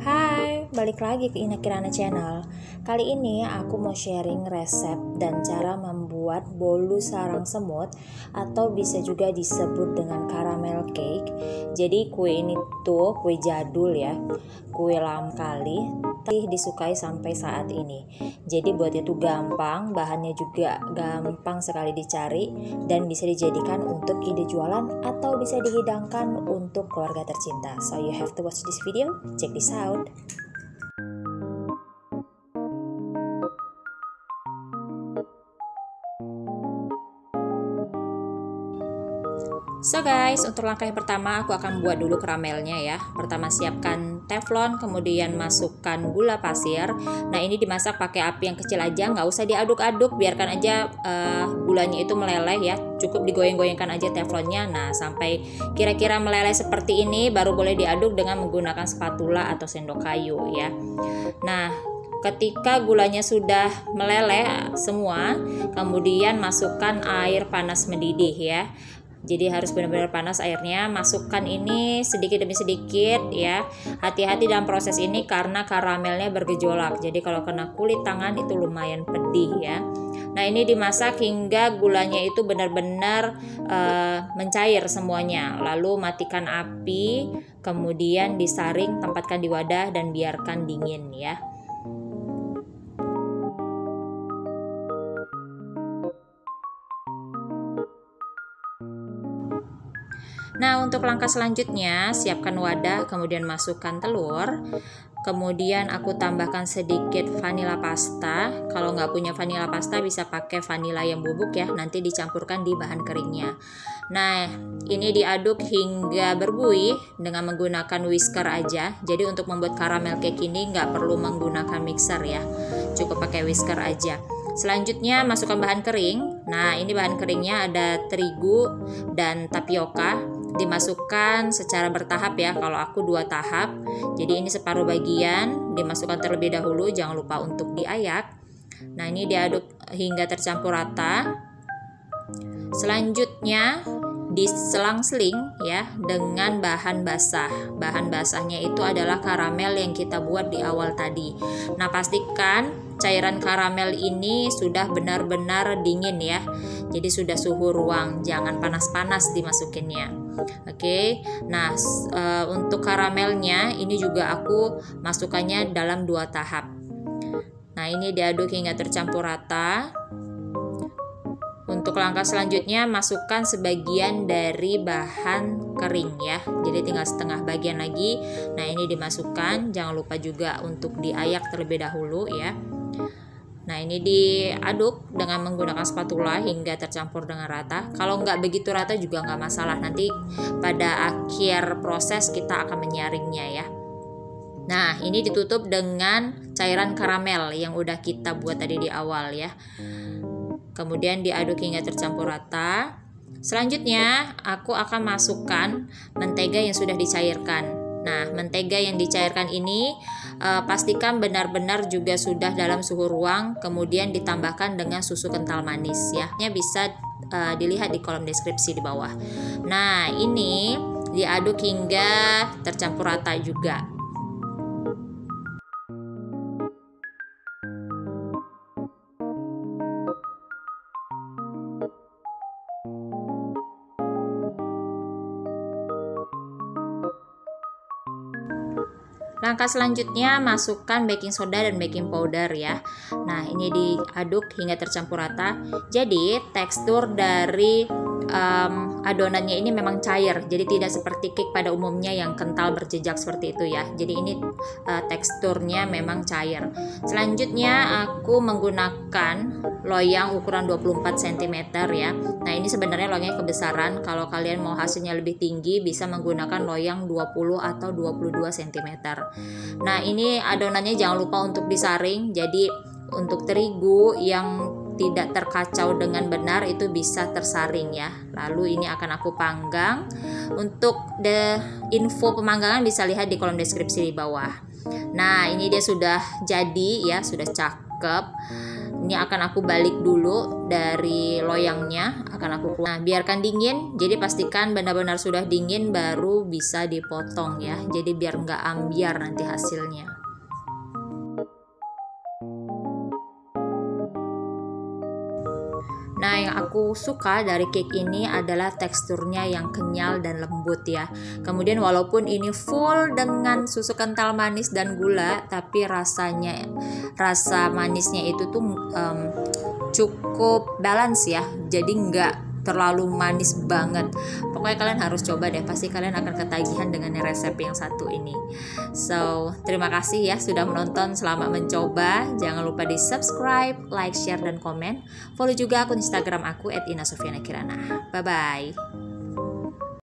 Hai, balik lagi ke Ina Kirana Channel. Kali ini aku mau sharing resep dan cara membuat bolu sarang semut atau bisa juga disebut dengan caramel cake. Jadi kue ini tuh kue jadul ya, kue lama kali tapi disukai sampai saat ini. Jadi buatnya tuh gampang, bahannya juga gampang sekali dicari dan bisa dijadikan untuk ide jualan atau bisa dihidangkan untuk keluarga tercinta. So you have to watch this video, check this out. So guys, untuk langkah yang pertama aku akan buat dulu karamelnya ya. Pertama siapkan teflon, kemudian masukkan gula pasir. Nah ini dimasak pakai api yang kecil aja, nggak usah diaduk-aduk, biarkan aja gulanya itu meleleh ya. Cukup digoyang-goyangkan aja teflonnya. Nah sampai kira-kira meleleh seperti ini baru boleh diaduk dengan menggunakan spatula atau sendok kayu ya. Nah ketika gulanya sudah meleleh semua, kemudian masukkan air panas mendidih ya. Jadi harus benar-benar panas airnya. Masukkan ini sedikit demi sedikit ya. Hati-hati dalam proses ini karena karamelnya bergejolak. Jadi kalau kena kulit tangan itu lumayan pedih ya. Nah ini dimasak hingga gulanya itu benar-benar mencair semuanya. Lalu matikan api, kemudian disaring, tempatkan di wadah dan biarkan dingin ya. Nah untuk langkah selanjutnya siapkan wadah, kemudian masukkan telur, kemudian aku tambahkan sedikit vanila pasta. Kalau nggak punya vanila pasta bisa pakai vanila yang bubuk ya, nanti dicampurkan di bahan keringnya. Nah ini diaduk hingga berbuih dengan menggunakan whisker aja. Jadi untuk membuat caramel cake ini nggak perlu menggunakan mixer ya, cukup pakai whisker aja. Selanjutnya masukkan bahan kering. Nah ini bahan keringnya ada terigu dan tapioka. Dimasukkan secara bertahap ya, kalau aku 2 tahap. Jadi ini separuh bagian dimasukkan terlebih dahulu, jangan lupa untuk diayak. Nah ini diaduk hingga tercampur rata. Selanjutnya diselang-seling ya dengan bahan basah. Bahan basahnya itu adalah karamel yang kita buat di awal tadi. Nah pastikan cairan karamel ini sudah benar-benar dingin ya. Jadi sudah suhu ruang, jangan panas-panas dimasukinnya. Oke. Nah untuk karamelnya ini juga aku masukkannya dalam 2 tahap. Nah ini diaduk hingga tercampur rata. Untuk langkah selanjutnya masukkan sebagian dari bahan kering ya. Jadi tinggal setengah bagian lagi. Nah ini dimasukkan, jangan lupa juga untuk diayak terlebih dahulu ya. Nah ini diaduk dengan menggunakan spatula hingga tercampur dengan rata. Kalau nggak begitu rata juga nggak masalah, nanti pada akhir proses kita akan menyaringnya ya. Nah ini ditutup dengan cairan karamel yang udah kita buat tadi di awal ya. Kemudian diaduk hingga tercampur rata. Selanjutnya aku akan masukkan mentega yang sudah dicairkan. Nah mentega yang dicairkan ini pastikan benar-benar juga sudah dalam suhu ruang. Kemudian ditambahkan dengan susu kental manis ya. Bisa dilihat di kolom deskripsi di bawah. Nah ini diaduk hingga tercampur rata juga. Langkah selanjutnya masukkan baking soda dan baking powder ya. Nah ini diaduk hingga tercampur rata. Jadi tekstur dari adonannya ini memang cair. Jadi tidak seperti cake pada umumnya yang kental berjejak seperti itu ya. Jadi ini teksturnya memang cair. Selanjutnya aku menggunakan loyang ukuran 24 cm ya. Nah ini sebenarnya loyangnya kebesaran. Kalau kalian mau hasilnya lebih tinggi bisa menggunakan loyang 20 atau 22 cm. Nah ini adonannya jangan lupa untuk disaring. Jadi untuk terigu yang tidak terkacau dengan benar itu bisa tersaring ya. Lalu ini akan aku panggang. Untuk info pemanggangan bisa lihat di kolom deskripsi di bawah. Nah ini dia sudah jadi ya, sudah cakep. Ini akan aku balik dulu dari loyangnya, akan aku keluar. Nah, biarkan dingin, jadi pastikan benar-benar sudah dingin baru bisa dipotong ya, jadi biar nggak ambiar nanti hasilnya. Nah, yang aku suka dari cake ini adalah teksturnya yang kenyal dan lembut ya. Kemudian walaupun ini full dengan susu kental manis dan gula, tapi rasa manisnya itu tuh cukup balance ya. Jadi nggak terlalu manis banget. Pokoknya kalian harus coba deh, pasti kalian akan ketagihan dengan resep yang satu ini. So, terima kasih ya sudah menonton. Selamat mencoba. Jangan lupa di subscribe, like, share, dan komen. Follow juga akun Instagram aku @inasofianakirana. Bye bye.